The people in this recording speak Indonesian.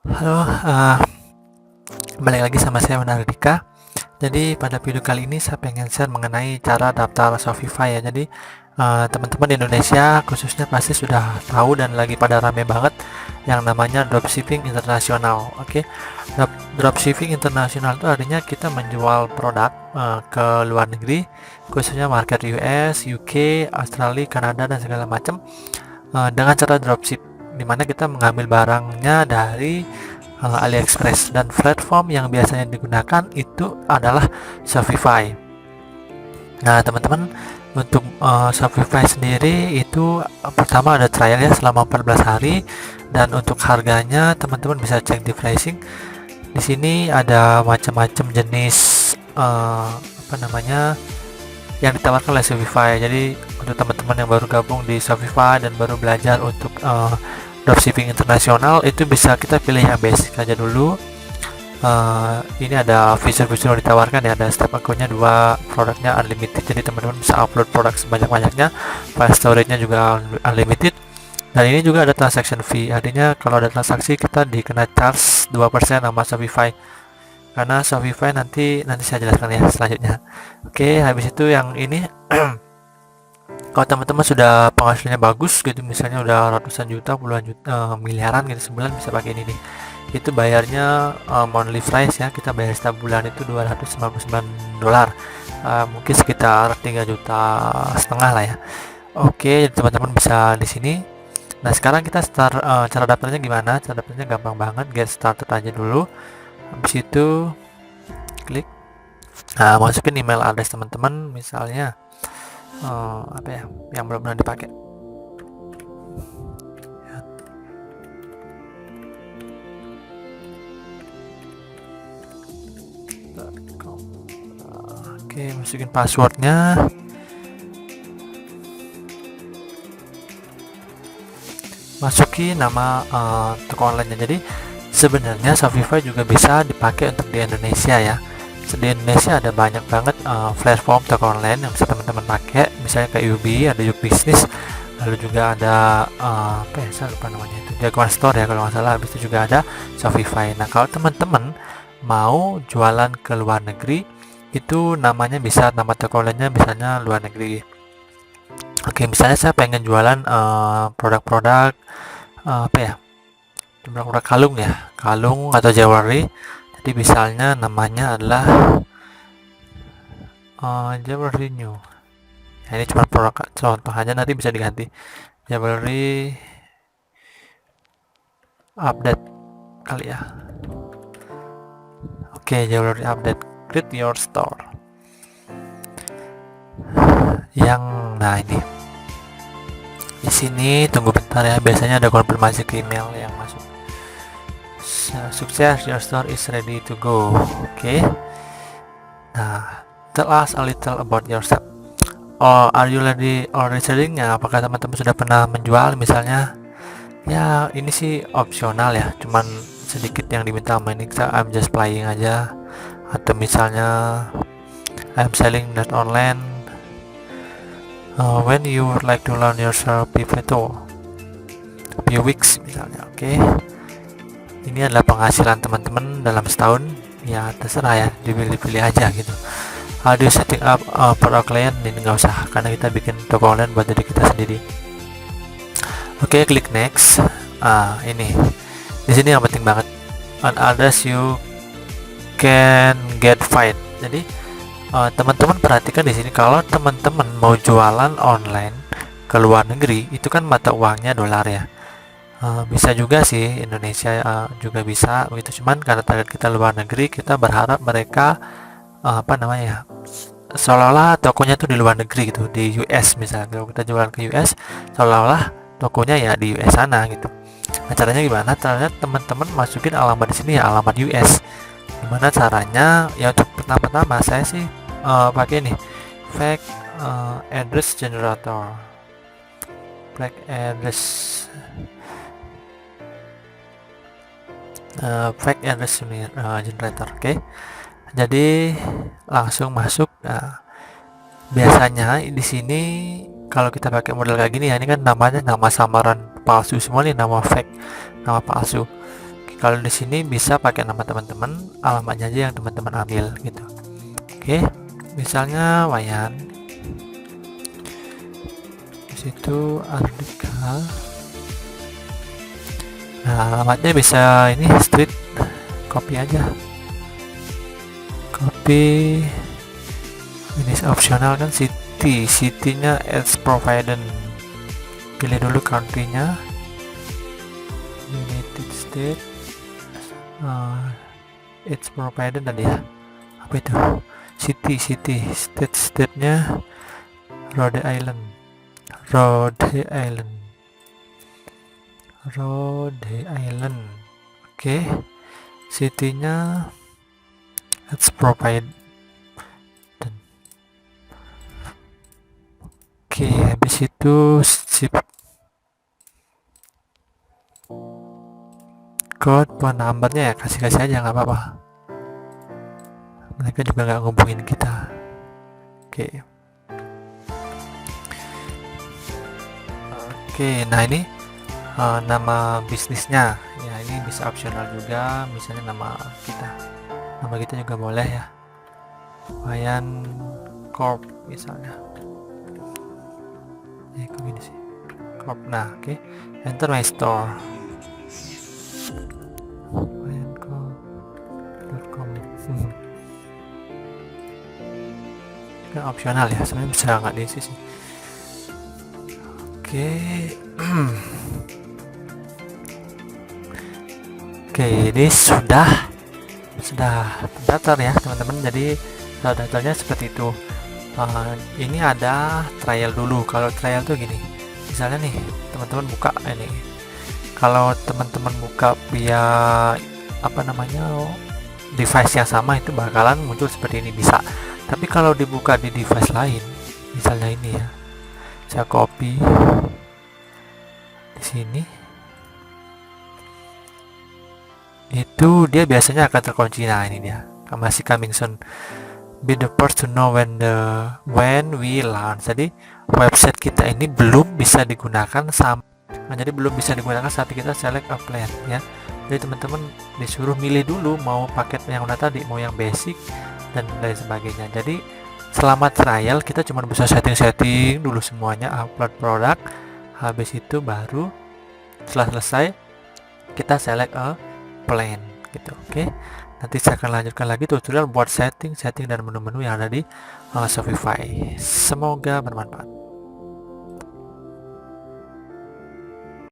Halo, balik lagi sama saya Menardika. Jadi pada video kali ini saya pengen share mengenai cara daftar Shopify ya. Jadi teman-teman di Indonesia khususnya pasti sudah tahu dan lagi pada rame banget yang namanya dropshipping internasional. Oke, dropshipping internasional itu artinya kita menjual produk ke luar negeri, khususnya market US, UK, Australia, Kanada dan segala macam dengan cara dropship, dimana kita mengambil barangnya dari AliExpress, dan platform yang biasanya digunakan itu adalah Shopify. Nah, teman-teman, untuk Shopify sendiri itu pertama ada trial ya selama 14 hari, dan untuk harganya teman-teman bisa cek di pricing. Di sini ada macam-macam jenis apa namanya yang ditawarkan oleh Shopify. Jadi untuk teman-teman yang baru gabung di Shopify dan baru belajar untuk dropshipping internasional, itu bisa kita pilih yang basic aja dulu. Ini ada fitur-fitur yang ditawarkan ya, ada setiap akunnya 2, produknya unlimited, jadi teman-teman bisa upload produk sebanyak-banyaknya, file storage-nya juga unlimited, dan ini juga ada transaction fee, artinya kalau ada transaksi kita dikena charge 2% sama Shopify, karena Shopify nanti saya jelaskan ya selanjutnya. Oke, habis itu yang ini kalau teman-teman sudah penghasilannya bagus gitu, misalnya udah ratusan juta, puluhan juta, miliaran gitu sebulan, bisa pakai ini nih. Itu bayarnya monthly price ya, kita bayar setiap bulan itu $299, mungkin sekitar 3 juta setengah lah ya. Oke, jadi teman-teman bisa di sini. Nah, sekarang kita start. Cara daftarnya gimana? Cara daftarnya gampang banget, get started aja dulu. Habis itu klik, masukin email address teman-teman, misalnya apa ya yang belum pernah dipakai. Oke, masukin passwordnya, masukin nama toko online-nya. Jadi sebenarnya Shopify juga bisa dipakai untuk di Indonesia ya. Di Indonesia ada banyak banget platform toko online yang bisa teman-teman pakai, misalnya kayak UB, ada Yuk Business, lalu juga ada apa ya, saya lupa namanya, itu Jagoan Store ya kalau nggak salah. Habis itu juga ada Shopify. Nah, kalau teman-teman mau jualan ke luar negeri, itu namanya bisa, nama toko online-nya misalnya luar negeri. Oke, misalnya saya pengen jualan produk-produk apa ya, produk kalung ya, kalung atau jewelry. Jadi misalnya namanya adalah jewelry new. Ya, ini cuma produk contoh aja, nanti bisa diganti jewelry update kali ya. Oke, jewelry update, create your store. Nah ini di sini tunggu bentar ya, biasanya ada konfirmasi ke email yang masuk. Sukses, your store is ready to go. Oke. Nah, tell us a little about yourself. Oh, are you already selling ya? Apakah teman-teman sudah pernah menjual? Misalnya, ya ini sih opsional ya, cuman sedikit yang diminta sama ini. I'm just playing aja. Atau misalnya, I'm selling that online. When you would like to learn yourself pivotal, few weeks misalnya. Oke. Ini adalah penghasilan teman-teman dalam setahun. Ya terserah ya, dipilih-pilih aja gitu. How do you setting up for our client? Ini nggak usah, karena kita bikin toko online buat diri kita sendiri. Oke, klik next. Ini di sini yang penting banget, on others you can get fined. Jadi teman-teman perhatikan di sini, kalau teman-teman mau jualan online ke luar negeri, itu kan mata uangnya dolar ya. Bisa juga sih Indonesia juga bisa begitu, cuman karena target kita luar negeri, kita berharap mereka apa namanya, seolah-olah tokonya tuh di luar negeri gitu, di US misalnya. Kalau kita jualan ke US, seolah-olah tokonya ya di US sana gitu. Nah, caranya gimana? Caranya teman-teman masukin alamat di sini ya, alamat US. Gimana caranya? Ya untuk pertama-tama saya sih pakai nih fake address generator. Fake address generator. Oke. Jadi langsung masuk. Nah, biasanya di sini kalau kita pakai model kayak gini ya, ini kan namanya nama samaran palsu semua nih, nama fake, nama palsu. Kalau di sini bisa pakai nama teman-teman, alamatnya aja yang teman-teman ambil gitu. Oke, misalnya Wayan, di situ artikel. Nah, alamatnya bisa ini street, copy aja, copy. Ini opsional kan, citynya as provided. Pilih dulu country-nya, United States. It's provided tadi ya, apa itu, state-nya Rhode Island. Oke, city-nya it's provided. Oke, habis itu zip code, phone numbernya ya kasih aja, nggak apa-apa, mereka juga nggak ngubungin kita. Oke, nah ini nama bisnisnya ya, ini bisa opsional juga, misalnya nama kita juga boleh ya, Wayan Corp misalnya. Kok gini sih, Corp. Nah, oke. Enter my store, wayancorp.com. Kan opsional ya, sebenarnya bisa nggak diisi sih. Oke. Oke, ini sudah terdaftar ya teman-teman. Jadi daftarnya seperti itu. Ini ada trial dulu. Kalau trial tuh gini, misalnya nih teman-teman buka ini, kalau teman-teman buka via device yang sama, itu bakalan muncul seperti ini, bisa. Tapi kalau dibuka di device lain, misalnya ini ya, saya copy di sini, itu dia biasanya akan terkunci. Nah, ini dia, masih coming soon, be the first to know when we launch. Jadi website kita ini belum bisa digunakan jadi belum bisa digunakan saat kita select a plan ya. Jadi teman-teman disuruh milih dulu mau paket yang mana tadi, mau yang basic dan lain sebagainya. Jadi selama trial kita cuma bisa setting dulu semuanya, upload produk, habis itu baru setelah selesai kita select a plan gitu. Oke. Nanti saya akan lanjutkan lagi tutorial buat setting dan menu-menu yang ada di Shopify. Semoga bermanfaat.